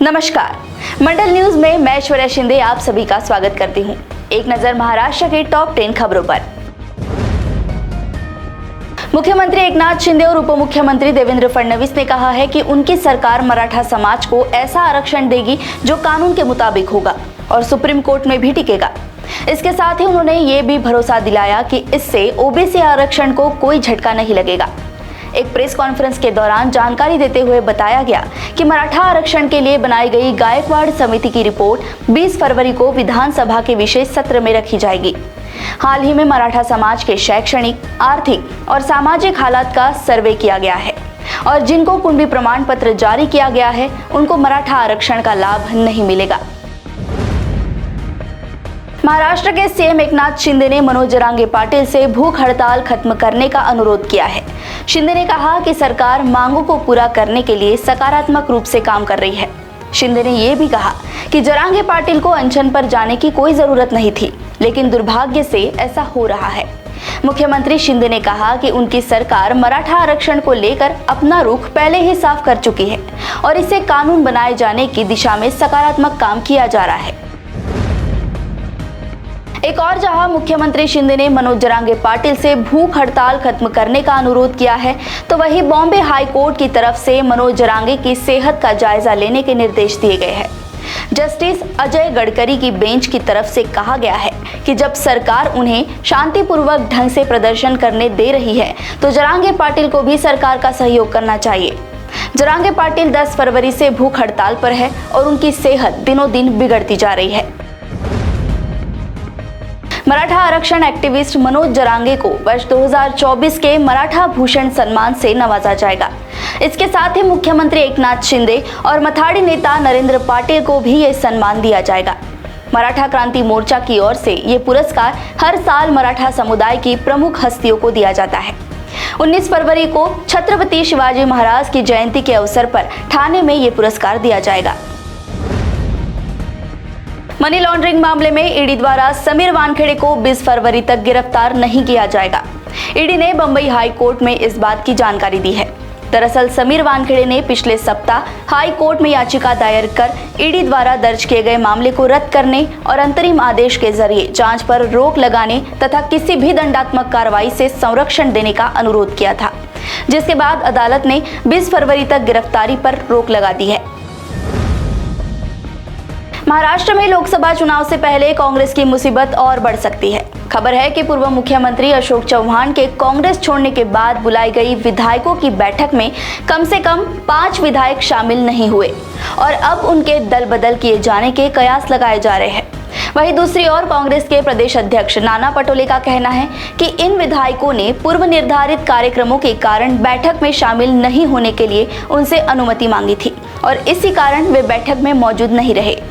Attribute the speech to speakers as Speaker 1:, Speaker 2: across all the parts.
Speaker 1: नमस्कार, मंडल न्यूज में मैं ऐश्वर्या शिंदे आप सभी का स्वागत करती हूं। एक नजर महाराष्ट्र की टॉप 10 खबरों पर। मुख्यमंत्री एकनाथ शिंदे और उप मुख्यमंत्री देवेंद्र फडणवीस ने कहा है कि उनकी सरकार मराठा समाज को ऐसा आरक्षण देगी जो कानून के मुताबिक होगा और सुप्रीम कोर्ट में भी टिकेगा। इसके साथ ही उन्होंने ये भी भरोसा दिलाया कि इससे ओबीसी आरक्षण को कोई झटका नहीं लगेगा। एक प्रेस कॉन्फ्रेंस के दौरान जानकारी देते हुए बताया गया कि मराठा आरक्षण के लिए बनाई गई गायकवाड़ समिति की रिपोर्ट 20 फरवरी को विधानसभा के विशेष सत्र में रखी जाएगी। हाल ही में मराठा समाज के शैक्षणिक, आर्थिक और सामाजिक हालात का सर्वे किया गया है और जिनको कुंडली प्रमाण पत्र जारी किया गया है उनको मराठा आरक्षण का लाभ नहीं मिलेगा। महाराष्ट्र के सीएम एकनाथ शिंदे ने मनोज जरांगे पाटिल से भूख हड़ताल खत्म करने का अनुरोध किया है। शिंदे ने कहा कि सरकार मांगों को पूरा करने के लिए सकारात्मक रूप से काम कर रही है। शिंदे ने यह भी कहा कि जरांगे पाटिल को अनशन पर जाने की कोई जरूरत नहीं थी, लेकिन दुर्भाग्य से ऐसा हो रहा है। मुख्यमंत्री शिंदे ने कहा कि उनकी सरकार मराठा आरक्षण को लेकर अपना रुख पहले ही साफ कर चुकी है और इसे कानून बनाए जाने की दिशा में सकारात्मक काम किया जा रहा है। एक और जहां मुख्यमंत्री शिंदे ने मनोज जरांगे पाटिल से भूख हड़ताल खत्म करने का अनुरोध किया है, तो वहीं बॉम्बे हाई कोर्ट की तरफ से मनोज जरांगे की सेहत का जायजा लेने के निर्देश दिए गए हैं। जस्टिस अजय गडकरी की बेंच की तरफ से कहा गया है कि जब सरकार उन्हें शांतिपूर्वक ढंग से प्रदर्शन करने दे रही है तो जरांगे पाटिल को भी सरकार का सहयोग करना चाहिए। जरांगे पाटिल 10 फरवरी से भूख हड़ताल पर है और उनकी सेहत दिनों दिन बिगड़ती जा रही है। मराठा आरक्षण एक्टिविस्ट मनोज जरांगे को वर्ष 2024 के मराठा भूषण सम्मान से नवाजा जाएगा। इसके साथ ही मुख्यमंत्री एकनाथ शिंदे और मथाड़ी नेता नरेंद्र पाटिल को भी ये सम्मान दिया जाएगा। मराठा क्रांति मोर्चा की ओर से ये पुरस्कार हर साल मराठा समुदाय की प्रमुख हस्तियों को दिया जाता है। 19 फरवरी को छत्रपति शिवाजी महाराज की जयंती के अवसर पर ठाणे में ये पुरस्कार दिया जाएगा। मनी लॉन्ड्रिंग मामले में ईडी द्वारा समीर वानखेड़े को 20 फरवरी तक गिरफ्तार नहीं किया जाएगा। ईडी ने बंबई हाई कोर्ट में इस बात की जानकारी दी है। दरअसल समीर वानखेड़े ने पिछले सप्ताह हाई कोर्ट में याचिका दायर कर ईडी द्वारा दर्ज किए गए मामले को रद्द करने और अंतरिम आदेश के जरिए जांच पर रोक लगाने तथा किसी भी दंडात्मक कार्रवाई से संरक्षण देने का अनुरोध किया था, जिसके बाद अदालत ने 20 फरवरी तक गिरफ्तारी पर रोक लगा दी है। महाराष्ट्र में लोकसभा चुनाव से पहले कांग्रेस की मुसीबत और बढ़ सकती है। खबर है कि पूर्व मुख्यमंत्री अशोक चव्हाण के कांग्रेस छोड़ने के बाद बुलाई गई विधायकों की बैठक में कम से कम 5 विधायक शामिल नहीं हुए और अब उनके दल बदल किए जाने के कयास लगाए जा रहे हैं। वहीं दूसरी ओर कांग्रेस के प्रदेश अध्यक्ष नाना पटोले का कहना है कि इन विधायकों ने पूर्व निर्धारित कार्यक्रमों के कारण बैठक में शामिल नहीं होने के लिए उनसे अनुमति मांगी थी और इसी कारण वे बैठक में मौजूद नहीं रहे।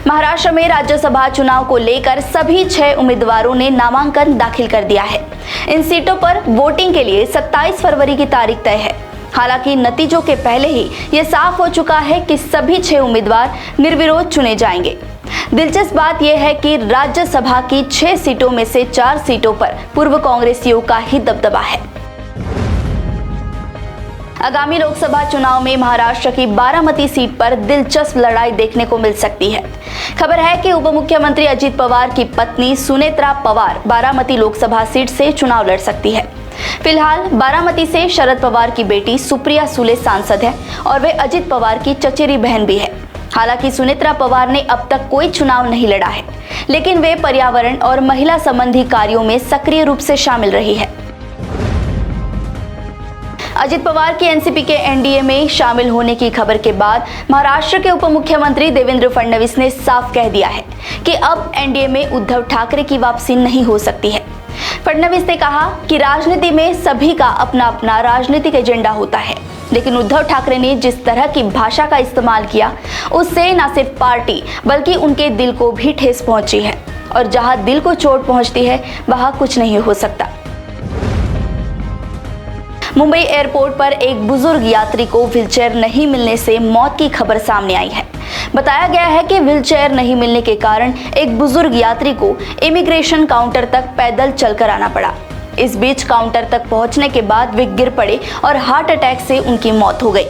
Speaker 1: महाराष्ट्र में राज्यसभा चुनाव को लेकर सभी 6 उम्मीदवारों ने नामांकन दाखिल कर दिया है। इन सीटों पर वोटिंग के लिए 27 फरवरी की तारीख तय है। हालांकि नतीजों के पहले ही ये साफ हो चुका है कि सभी 6 उम्मीदवार निर्विरोध चुने जाएंगे। दिलचस्प बात यह है कि राज्यसभा की 6 सीटों में से 4 सीटों पर पूर्व कांग्रेसियों का ही दबदबा है। आगामी लोकसभा चुनाव में महाराष्ट्र की बारामती सीट पर दिलचस्प लड़ाई देखने को मिल सकती है। खबर है कि उप मुख्यमंत्री अजित पवार की पत्नी सुनेत्रा पवार बारामती लोकसभा सीट से चुनाव लड़ सकती है। फिलहाल बारामती से शरद पवार की बेटी सुप्रिया सुले सांसद है और वे अजित पवार की चचेरी बहन भी है। हालांकि सुनेत्रा पवार ने अब तक कोई चुनाव नहीं लड़ा है, लेकिन वे पर्यावरण और महिला संबंधी कार्यों में सक्रिय रूप से शामिल रही है। अजित पवार की एनसीपी के एनडीए में शामिल होने की खबर के बाद महाराष्ट्र के उप मुख्यमंत्री देवेंद्र फडणवीस ने साफ कह दिया है कि अब एनडीए में उद्धव ठाकरे की वापसी नहीं हो सकती है। फडणवीस ने कहा कि राजनीति में सभी का अपना अपना राजनीतिक एजेंडा होता है, लेकिन उद्धव ठाकरे ने जिस तरह की भाषा का इस्तेमाल किया उससे न सिर्फ पार्टी बल्कि उनके दिल को भी ठेस पहुंची है और जहां दिल को चोट पहुंचती है वहां कुछ नहीं हो सकता। मुंबई एयरपोर्ट पर एक बुजुर्ग यात्री को व्हीलचेयर नहीं मिलने से मौत की खबर सामने आई है। बताया गया है कि व्हीलचेयर नहीं मिलने के कारण एक बुजुर्ग यात्री को इमिग्रेशन काउंटर तक पैदल चलकर आना पड़ा। इस बीच काउंटर तक पहुंचने के बाद वे गिर पड़े और हार्ट अटैक से उनकी मौत हो गई।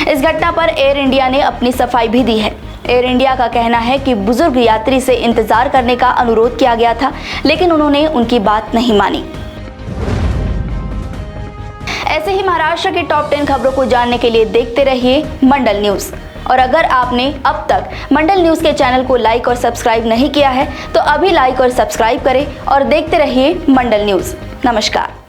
Speaker 1: इस घटना पर एयर इंडिया ने अपनी सफाई भी दी है। एयर इंडिया का कहना है कि बुजुर्ग यात्री से इंतजार करने का अनुरोध किया गया था, लेकिन उन्होंने उनकी बात नहीं मानी। ऐसे ही महाराष्ट्र के टॉप 10 खबरों को जानने के लिए देखते रहिए मंडल न्यूज। और अगर आपने अब तक मंडल न्यूज के चैनल को लाइक और सब्सक्राइब नहीं किया है तो अभी लाइक और सब्सक्राइब करें और देखते रहिए मंडल न्यूज। नमस्कार।